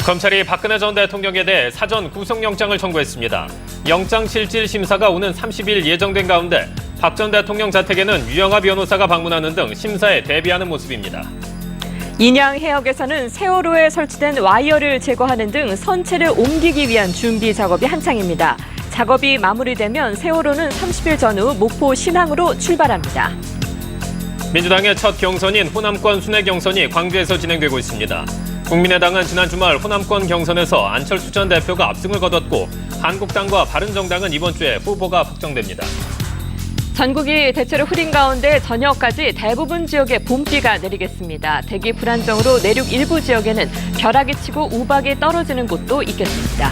검찰이 박근혜 전 대통령에 대해 사전 구속영장을 청구했습니다. 영장실질심사가 오는 30일 예정된 가운데 박 전 대통령 자택에는 유영하 변호사가 방문하는 등 심사에 대비하는 모습입니다. 인양 해역에서는 세월호에 설치된 와이어를 제거하는 등 선체를 옮기기 위한 준비 작업이 한창입니다. 작업이 마무리되면 세월호는 30일 전후 목포 신항으로 출발합니다. 민주당의 첫 경선인 호남권 순회 경선이 광주에서 진행되고 있습니다. 국민의당은 지난 주말 호남권 경선에서 안철수 전 대표가 압승을 거뒀고 한국당과 바른정당은 이번 주에 후보가 확정됩니다. 전국이 대체로 흐린 가운데 저녁까지 대부분 지역에 봄비가 내리겠습니다. 대기 불안정으로 내륙 일부 지역에는 벼락이 치고 우박이 떨어지는 곳도 있겠습니다.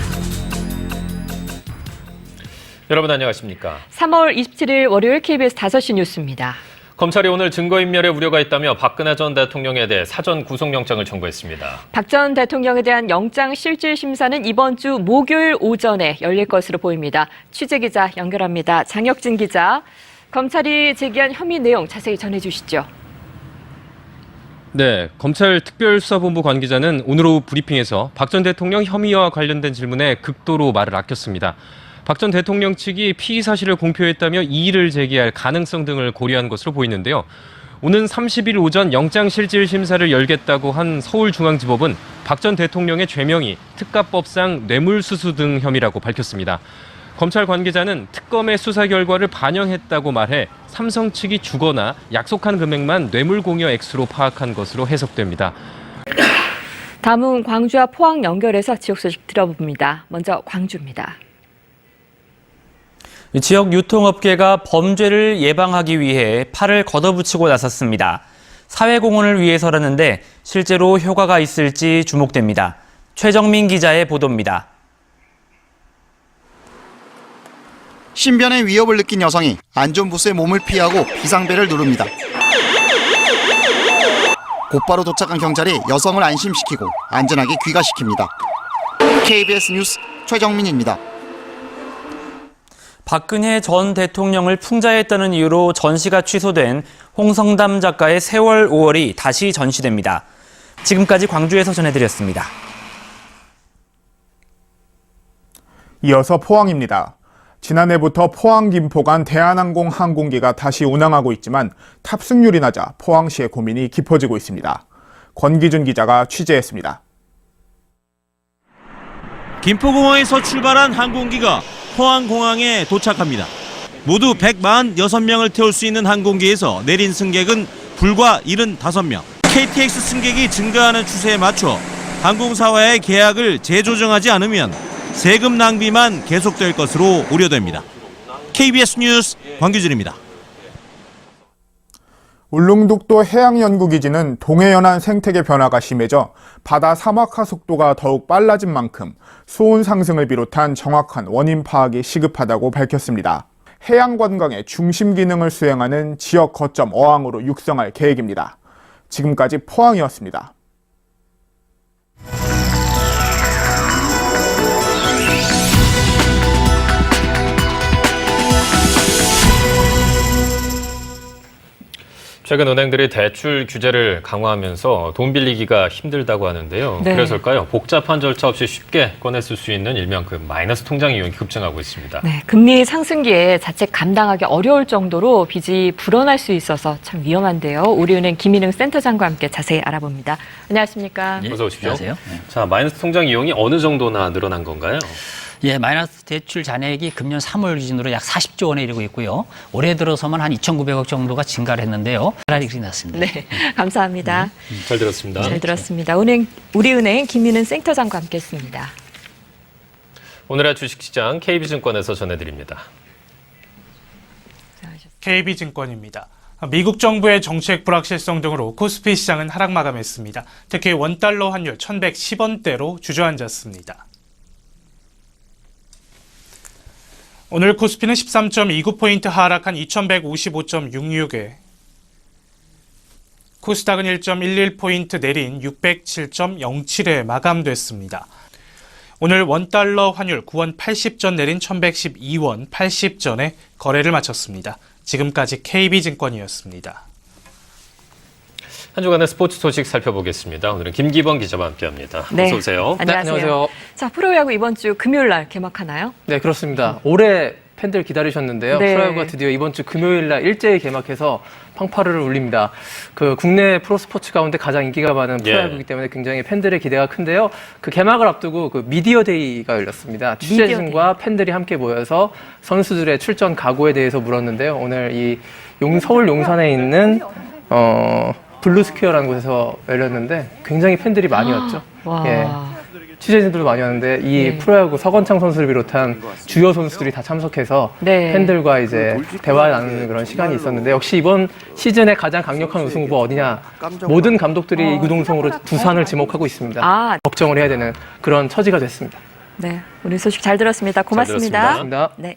여러분 안녕하십니까? 3월 27일 월요일 KBS 5시 뉴스입니다. 검찰이 오늘 증거인멸의 우려가 있다며 박근혜 전 대통령에 대해 사전 구속영장을 청구했습니다. 박 전 대통령에 대한 영장 실질 심사는 이번 주 목요일 오전에 열릴 것으로 보입니다. 취재기자 연결합니다. 장혁진 기자, 검찰이 제기한 혐의 내용 자세히 전해주시죠. 네, 검찰 특별수사본부 관계자는 오늘 오후 브리핑에서 박 전 대통령 혐의와 관련된 질문에 극도로 말을 아꼈습니다. 박 전 대통령 측이 피의 사실을 공표했다며 이의를 제기할 가능성 등을 고려한 것으로 보이는데요. 오는 30일 오전 영장실질심사를 열겠다고 한 서울중앙지법은 박 전 대통령의 죄명이 특가법상 뇌물수수 등 혐의라고 밝혔습니다. 검찰 관계자는 특검의 수사 결과를 반영했다고 말해 삼성 측이 주거나 약속한 금액만 뇌물공여 액수로 파악한 것으로 해석됩니다. 다음은 광주와 포항 연결해서 지역 소식 들어봅니다. 먼저 광주입니다. 지역 유통업계가 범죄를 예방하기 위해 팔을 걷어붙이고 나섰습니다. 사회공헌을 위해서라는데 실제로 효과가 있을지 주목됩니다. 최정민 기자의 보도입니다. 신변의 위협을 느낀 여성이 안전부스의 몸을 피하고 비상벨을 누릅니다. 곧바로 도착한 경찰이 여성을 안심시키고 안전하게 귀가시킵니다. KBS 뉴스 최정민입니다. 박근혜 전 대통령을 풍자했다는 이유로 전시가 취소된 홍성담 작가의 세월 5월이 다시 전시됩니다. 지금까지 광주에서 전해드렸습니다. 이어서 포항입니다. 지난해부터 포항 김포 간 대한항공 항공기가 다시 운항하고 있지만 탑승률이 낮아 포항시의 고민이 깊어지고 있습니다. 권기준 기자가 취재했습니다. 김포공항에서 출발한 항공기가 포항공항에 도착합니다. 모두 146명을 태울 수 있는 항공기에서 내린 승객은 불과 75명. KTX 승객이 증가하는 추세에 맞춰 항공사와의 계약을 재조정하지 않으면 세금 낭비만 계속될 것으로 우려됩니다. KBS 뉴스 권규준입니다. 울릉독도 해양연구기지는 동해연안 생태계 변화가 심해져 바다 사막화 속도가 더욱 빨라진 만큼 수온 상승을 비롯한 정확한 원인 파악이 시급하다고 밝혔습니다. 해양관광의 중심 기능을 수행하는 지역 거점 어항으로 육성할 계획입니다. 지금까지 포항이었습니다. 최근 은행들이 대출 규제를 강화하면서 돈 빌리기가 힘들다고 하는데요. 네. 그래서일까요? 복잡한 절차 없이 쉽게 꺼냈을 수 있는 일명 그 마이너스 통장 이용이 급증하고 있습니다. 네, 금리 상승기에 자책 감당하기 어려울 정도로 빚이 불어날 수 있어서 참 위험한데요. 우리은행 김인흥 센터장과 함께 자세히 알아봅니다. 안녕하십니까? 어서 오십시오. 안녕하세요. 자, 마이너스 통장 이용이 어느 정도나 늘어난 건가요? 예, 마이너스 대출 잔액이 금년 3월 기준으로 약 40조 원에 이르고 있고요. 올해 들어서만 한 2,900억 정도가 증가를 했는데요. 차라리 그리 났습니다. 네, 감사합니다. 잘 들었습니다. 잘 들었습니다. 우리은행 김인은 센터장과 함께했습니다. 오늘의 주식시장 KB증권에서 전해드립니다. KB증권입니다. 미국 정부의 정책 불확실성 등으로 코스피 시장은 하락 마감했습니다. 특히 원달러 환율 1,110원대로 주저앉았습니다. 오늘 코스피는 13.29포인트 하락한 2155.66에 코스닥은 1.11포인트 내린 607.07에 마감됐습니다. 오늘 원달러 환율 9원 80전 내린 1112원 80전에 거래를 마쳤습니다. 지금까지 KB증권이었습니다. 한 주간의 스포츠 소식 살펴보겠습니다. 오늘은 김기범 기자와 함께합니다. 네. 어서 오세요. 안녕하세요. 네, 안녕하세요. 자, 프로야구 이번 주 금요일 날 개막하나요? 네, 그렇습니다. 올해 팬들 기다리셨는데요. 네. 프로야구가 드디어 이번 주 금요일 날 일제히 개막해서 팡파르를 울립니다. 그 국내 프로스포츠 가운데 가장 인기가 많은 프로야구이기 때문에 굉장히 팬들의 기대가 큰데요. 그 개막을 앞두고 그 미디어 데이가 열렸습니다. 취재진과 팬들이 함께 모여서 선수들의 출전 각오에 대해서 물었는데요. 오늘 이 서울 용산에 있는 블루스퀘어라는 곳에서 열렸는데 굉장히 팬들이 많이 왔죠. 와. 예. 취재진들도 많이 왔는데 이 프로야구 서건창 선수를 비롯한 주요 선수들이 다 참석해서 네. 팬들과 이제 대화 나누는 그런 시간이 있었는데 역시 이번 시즌의 가장 강력한 우승 후보 어디냐, 모든 감독들이 이구동성으로 두산을 지목하고 있습니다. 아, 걱정을 해야 되는 그런 처지가 됐습니다. 네. 오늘 소식 잘 들었습니다. 고맙습니다. 고맙습니다. 네.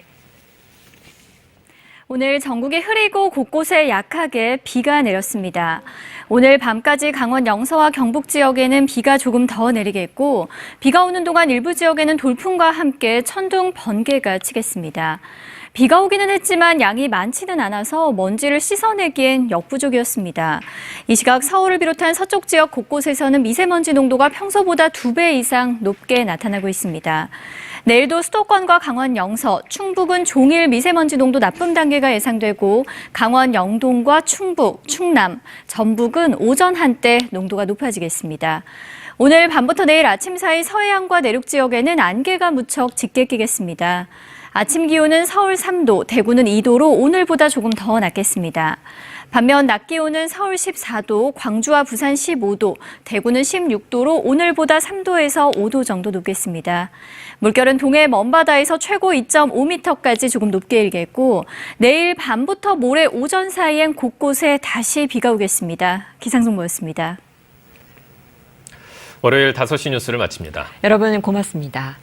오늘 전국이 흐리고 곳곳에 약하게 비가 내렸습니다. 오늘 밤까지 강원 영서와 경북 지역에는 비가 조금 더 내리겠고 비가 오는 동안 일부 지역에는 돌풍과 함께 천둥, 번개가 치겠습니다. 비가 오기는 했지만 양이 많지는 않아서 먼지를 씻어내기엔 역부족이었습니다. 이 시각 서울을 비롯한 서쪽 지역 곳곳에서는 미세먼지 농도가 평소보다 2배 이상 높게 나타나고 있습니다. 내일도 수도권과 강원 영서, 충북은 종일 미세먼지 농도 나쁨 단계가 예상되고 강원 영동과 충북, 충남, 전북은 오전 한때 농도가 높아지겠습니다. 오늘 밤부터 내일 아침 사이 서해안과 내륙 지역에는 안개가 무척 짙게 끼겠습니다. 아침 기온은 서울 3도, 대구는 2도로 오늘보다 조금 더 낮겠습니다. 반면 낮 기온은 서울 14도, 광주와 부산 15도, 대구는 16도로 오늘보다 3도에서 5도 정도 높겠습니다. 물결은 동해 먼바다에서 최고 2.5m까지 조금 높게 일겠고 내일 밤부터 모레 오전 사이엔 곳곳에 다시 비가 오겠습니다. 기상정보였습니다. 월요일 5시 뉴스를 마칩니다. 여러분 고맙습니다.